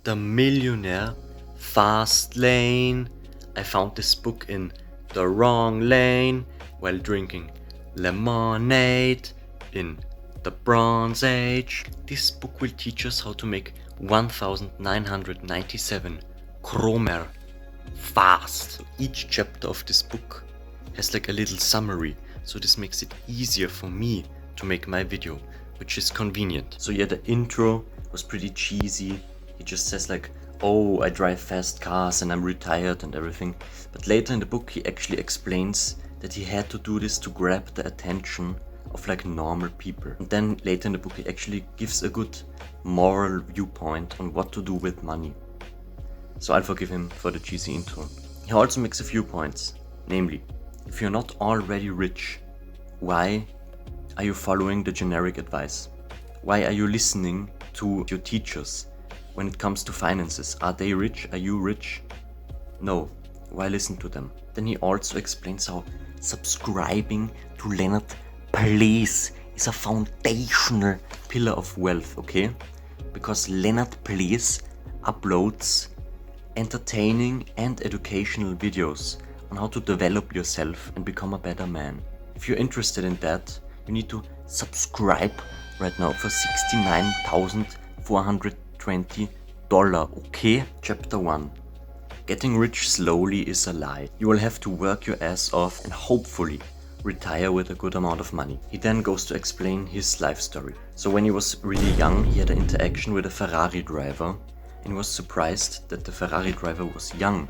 The Millionaire Fastlane. I found this book in the wrong lane while drinking lemonade in the Bronze Age. This book will teach us how to make 1997 kroner fast. Each chapter of this book has like a little summary, so this makes it easier for me to make my video, which is convenient. So yeah, the intro was pretty cheesy. He just says like, oh, I drive fast cars and I'm retired and everything. But later in the book he actually explains that he had to do this to grab the attention of like normal people. And then later in the book he actually gives a good moral viewpoint on what to do with money. So I'll forgive him for the cheesy intro. He also makes a few points, namely, if you're not already rich, why are you following the generic advice? Why are you listening to your teachers when it comes to finances? Are they rich? Are you rich? No. Why listen to them? Then he also explains how subscribing to Leonard Place is a foundational pillar of wealth, okay? Because Leonard Place uploads entertaining and educational videos on how to develop yourself and become a better man. If you're interested in that, you need to subscribe right now for $69,420, okay? Chapter 1. Getting rich slowly is a lie. You will have to work your ass off and hopefully retire with a good amount of money. He then goes to explain his life story. So when he was really young, he had an interaction with a Ferrari driver and was surprised that the Ferrari driver was young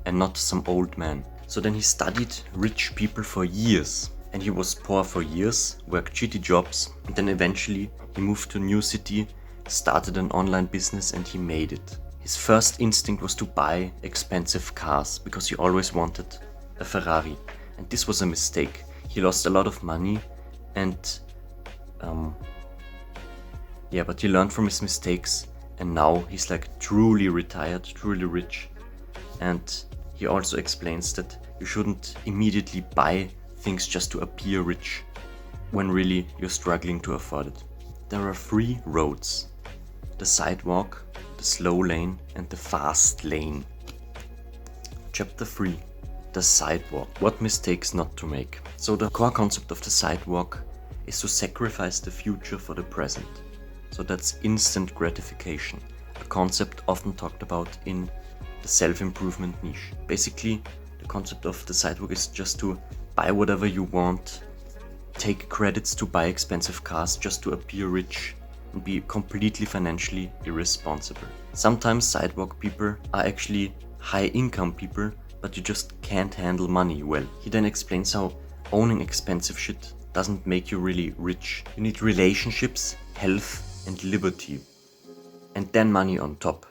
and not some old man. So then he studied rich people for years, and he was poor for years, worked shitty jobs, and then eventually he moved to a new city, started an online business, and he made it. His first instinct was to buy expensive cars because he always wanted a Ferrari, and this was a mistake. He lost a lot of money, and but he learned from his mistakes, and now he's like truly retired, truly rich. And he also explains that you shouldn't immediately buy things just to appear rich when really you're struggling to afford it. There are 3 roads: the sidewalk, the slow lane, and the fast lane. Chapter 3. The sidewalk. What mistakes not to make. So the core concept of the sidewalk is to sacrifice the future for the present. So that's instant gratification, a concept often talked about in the self-improvement niche. Basically, the concept of the sidewalk is just to buy whatever you want, take credits to buy expensive cars just to appear rich, and be completely financially irresponsible. Sometimes sidewalk people are actually high-income people, but you just can't handle money well. He then explains how owning expensive shit doesn't make you really rich. You need relationships, health, and liberty, and then money on top,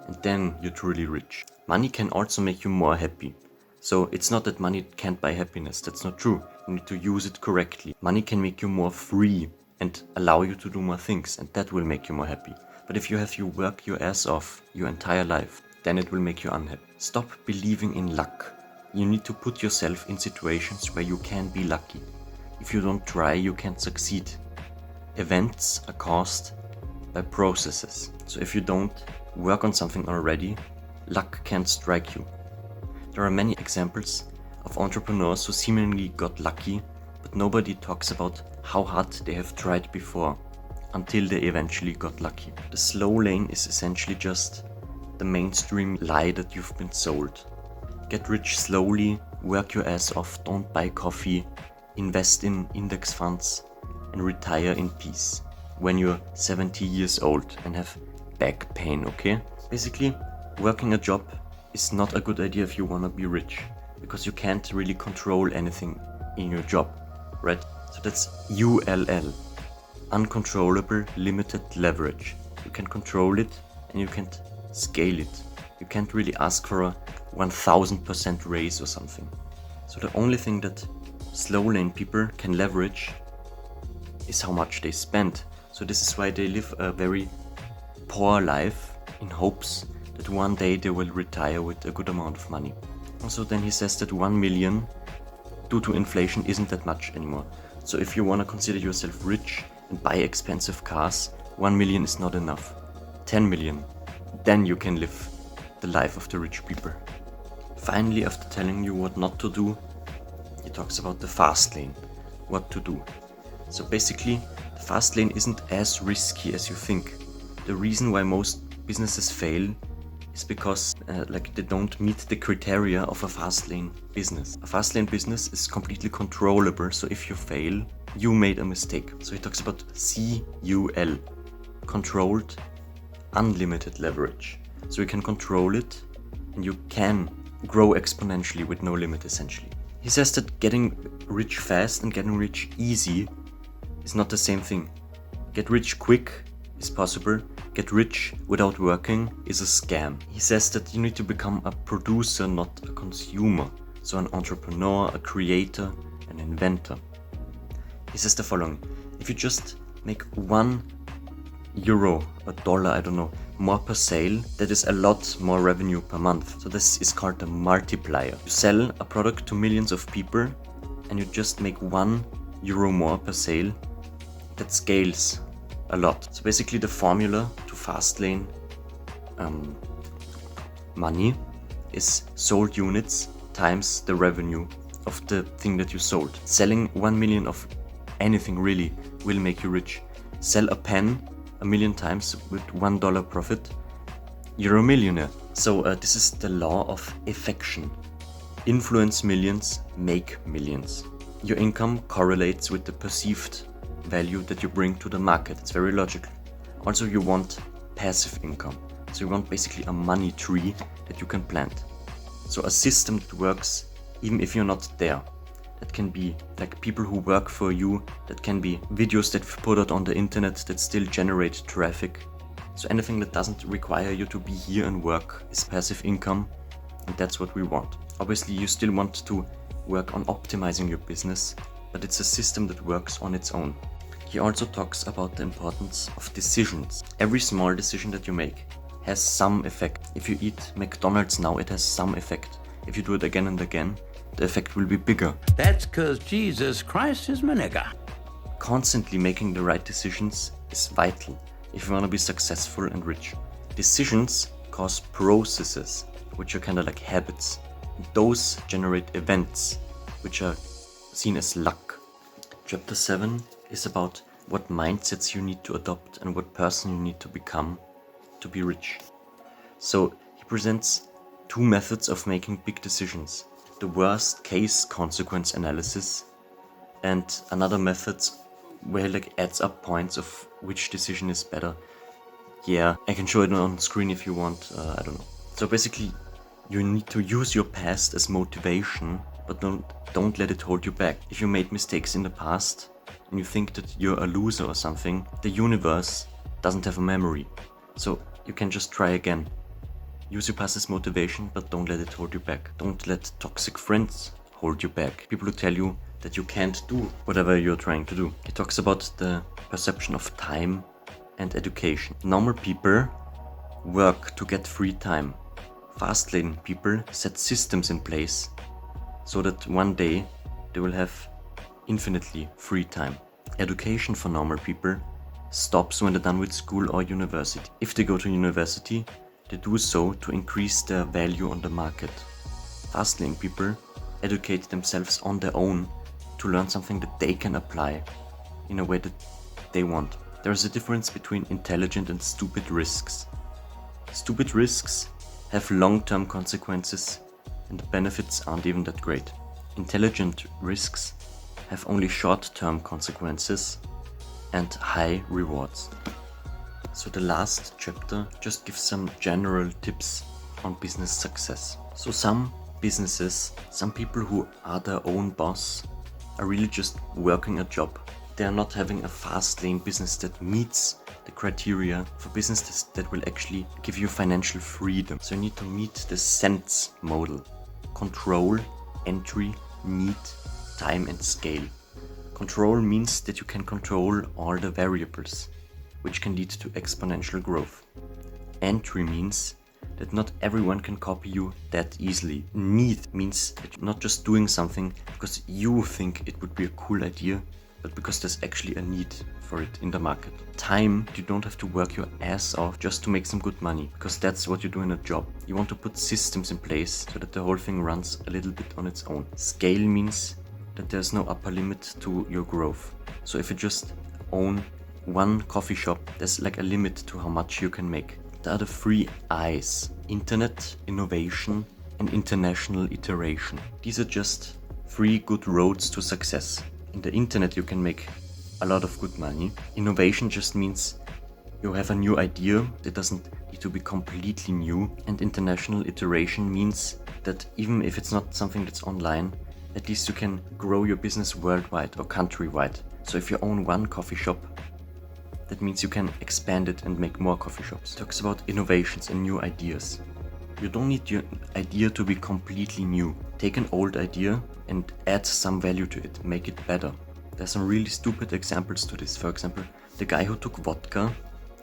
and then you're truly rich. Money can also make you more happy. So it's not that money can't buy happiness, that's not true. You need to use it correctly. Money can make you more free and allow you to do more things, and that will make you more happy. But if you have to work your ass off your entire life, then it will make you unhappy. Stop believing in luck. You need to put yourself in situations where you can be lucky. If you don't try, you can't succeed. Events are caused by processes. So if you don't work on something already, luck can't strike you. There are many examples of entrepreneurs who seemingly got lucky, but nobody talks about how hard they have tried before until they eventually got lucky. The slow lane is essentially just the mainstream lie that you've been sold. Get rich slowly, work your ass off, don't buy coffee, invest in index funds, and retire in peace when you're 70 years old and have back pain, okay? Basically, working a job is not a good idea if you want to be rich, because you can't really control anything in your job, right? So that's ULL, uncontrollable limited leverage. You can control it and you can't scale it. You can't really ask for a 1000% raise or something. So the only thing that slow lane people can leverage is how much they spend. So this is why they live a very poor life in hopes that one day they will retire with a good amount of money. Also then he says that 1 million due to inflation isn't that much anymore. So if you want to consider yourself rich and buy expensive cars, 1 million is not enough. 10 million then you can live the life of the rich people. Finally, after telling you what not to do, he talks about the fast lane, what to do. So basically, the fast lane isn't as risky as you think. The reason why most businesses fail is because they don't meet the criteria of a fast lane business. A fast lane business is completely controllable, so if you fail, you made a mistake. So he talks about CUL, controlled unlimited leverage. So you can control it and you can grow exponentially with no limit essentially. He says that getting rich fast and getting rich easy is not the same thing. Get rich quick is possible. Get rich without working is a scam. He says that you need to become a producer, not a consumer. So an entrepreneur, a creator, an inventor. He says the following: if you just make €1, a dollar, I don't know, more per sale, that is a lot more revenue per month. So this is called a multiplier. You sell a product to millions of people and you just make €1 more per sale, that scales a lot. So basically the formula to Fastlane money is sold units times the revenue of the thing that you sold. Selling 1 million of anything really will make you rich. Sell a pen 1 million times with $1 profit, you're a millionaire. So this is the law of affection. Influence millions, make millions. Your income correlates with the perceived value that you bring to the market. It's very logical. Also, you want passive income. So you want basically a money tree that you can plant. So a system that works even if you're not there. That can be like people who work for you. That can be videos that you put out on the internet that still generate traffic. So anything that doesn't require you to be here and work is passive income. And that's what we want. Obviously, you still want to work on optimizing your business, but it's a system that works on its own. He also talks about the importance of decisions. Every small decision that you make has some effect. If you eat McDonald's now, it has some effect. If you do it again and again, the effect will be bigger. That's because Jesus Christ is my nigga. Constantly making the right decisions is vital if you want to be successful and rich. Decisions cause processes, which are kind of like habits. Those generate events, which are seen as luck. Chapter 7 is about what mindsets you need to adopt and what person you need to become to be rich. So he presents 2 methods of making big decisions: the worst case consequence analysis and another method where he adds up points of which decision is better. Yeah, I can show it on screen if you want, I don't know. So basically, you need to use your past as motivation, but don't let it hold you back. If you made mistakes in the past and you think that you're a loser or something, the universe doesn't have a memory. So you can just try again. Use your past as motivation, but don't let it hold you back. Don't let toxic friends hold you back. People who tell you that you can't do whatever you're trying to do. He talks about the perception of time and education. Normal people work to get free time. Fastlane people set systems in place so that one day they will have infinitely free time. Education for normal people stops when they're done with school or university. If they go to university, they do so to increase their value on the market. Fastlane people educate themselves on their own to learn something that they can apply in a way that they want. There is a difference between intelligent and stupid risks. Stupid risks have long-term consequences and the benefits aren't even that great. Intelligent risks have only short-term consequences and high rewards. So the last chapter just gives some general tips on business success. So some businesses, some people who are their own boss, are really just working a job. They are not having a fast lane business that meets the criteria for businesses that will actually give you financial freedom. So you need to meet the sense model: control, entry, need, time and scale. Control means that you can control all the variables, which can lead to exponential growth. Entry means that not everyone can copy you that easily. Need means that you're not just doing something because you think it would be a cool idea, but because there's actually a need for it in the market. Time, you don't have to work your ass off just to make some good money, because that's what you do in a job. You want to put systems in place so that the whole thing runs a little bit on its own. Scale means that there's no upper limit to your growth. So if you just own one coffee shop, there's like a limit to how much you can make. There are the 3 I's: internet, innovation, and international iteration. These are just 3 good roads to success. In the internet you can make a lot of good money. Innovation just means you have a new idea. It doesn't need to be completely new. And international iteration means that even if it's not something that's online, at least you can grow your business worldwide or countrywide. So if you own one coffee shop, that means you can expand it and make more coffee shops. It talks about innovations and new ideas. You don't need your idea to be completely new. Take an old idea and add some value to it, make it better. There's some really stupid examples to this. For example, the guy who took vodka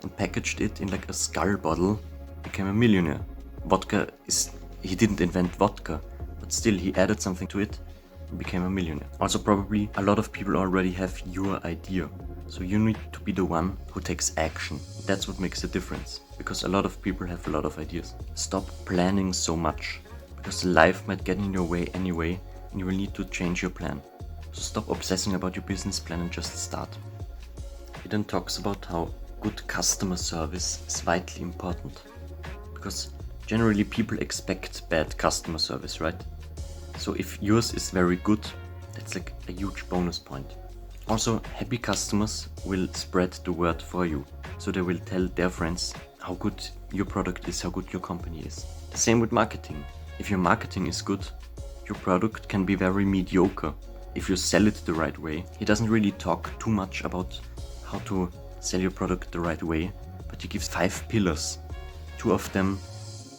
and packaged it in like a skull bottle became a millionaire. He didn't invent vodka, but still he added something to it and became a millionaire. Also probably a lot of people already have your idea. So you need to be the one who takes action. That's what makes a difference, because a lot of people have a lot of ideas. Stop planning so much, because life might get in your way anyway and you will need to change your plan. So stop obsessing about your business plan and just start. He then talks about how good customer service is vitally important, because generally people expect bad customer service, right? So if yours is very good, that's like a huge bonus point. Also, happy customers will spread the word for you, so they will tell their friends how good your product is, how good your company is. The same with marketing. If your marketing is good, your product can be very mediocre if you sell it the right way. He doesn't really talk too much about how to sell your product the right way, but he gives 5 pillars. 2 of them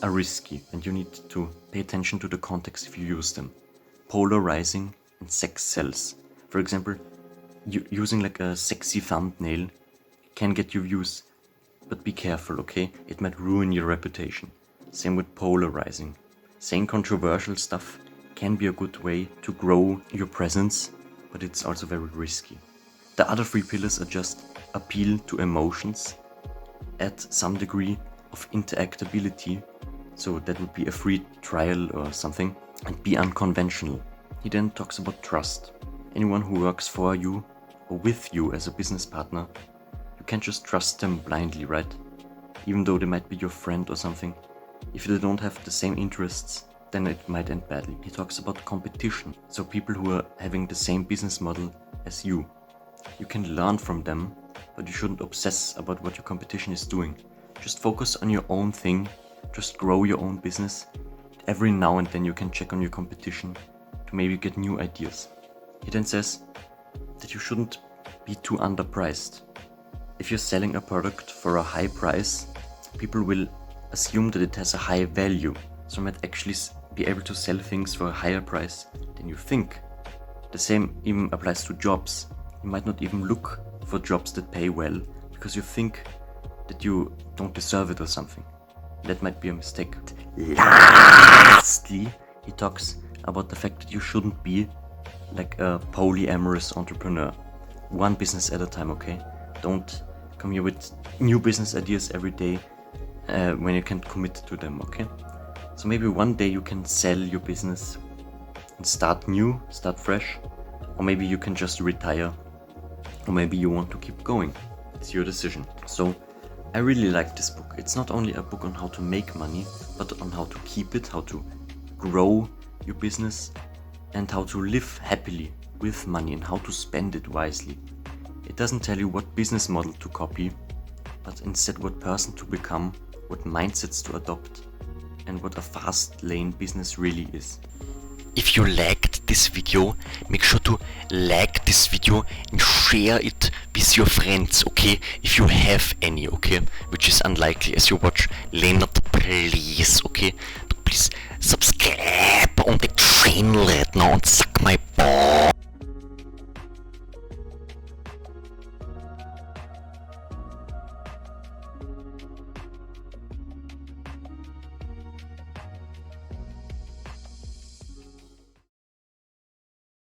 are risky and you need to pay attention to the context if you use them. Polarizing and sex sells. For example, using like a sexy thumbnail can get you views, but be careful, okay? It might ruin your reputation. Same with polarizing. Saying controversial stuff can be a good way to grow your presence, but it's also very risky. The other 3 pillars are just appeal to emotions, add some degree of interactability, so that would be a free trial or something, and be unconventional. He then talks about trust. Anyone who works for you or with you as a business partner, you can't just trust them blindly, right? Even though they might be your friend or something. If they don't have the same interests, then it might end badly. He talks about competition, so people who are having the same business model as you. You can learn from them, but you shouldn't obsess about what your competition is doing. Just focus on your own thing, just grow your own business. Every now and then you can check on your competition to maybe get new ideas. He then says that you shouldn't be too underpriced. If you're selling a product for a high price, people will assume that it has a high value, so you might actually be able to sell things for a higher price than you think. The same even applies to jobs. You might not even look for jobs that pay well because you think that you don't deserve it or something. That might be a mistake. Lastly, he talks about the fact that you shouldn't be like a polyamorous entrepreneur. One business at a time, okay? Don't come here with new business ideas every day when you can't commit to them, okay? So maybe one day you can sell your business and start new, start fresh, or maybe you can just retire, or maybe you want to keep going. It's your decision. So I really like this book. It's not only a book on how to make money, but on how to keep it, how to grow your business, and how to live happily with money and how to spend it wisely. It doesn't tell you what business model to copy, but instead what person to become, what mindsets to adopt, and what a fast lane business really is. If you liked this video, make sure to like this video and share it with your friends, okay? If you have any, okay? Which is unlikely as you watch Leonard, please, okay? But please subscribe on the channel right now and suck my balls.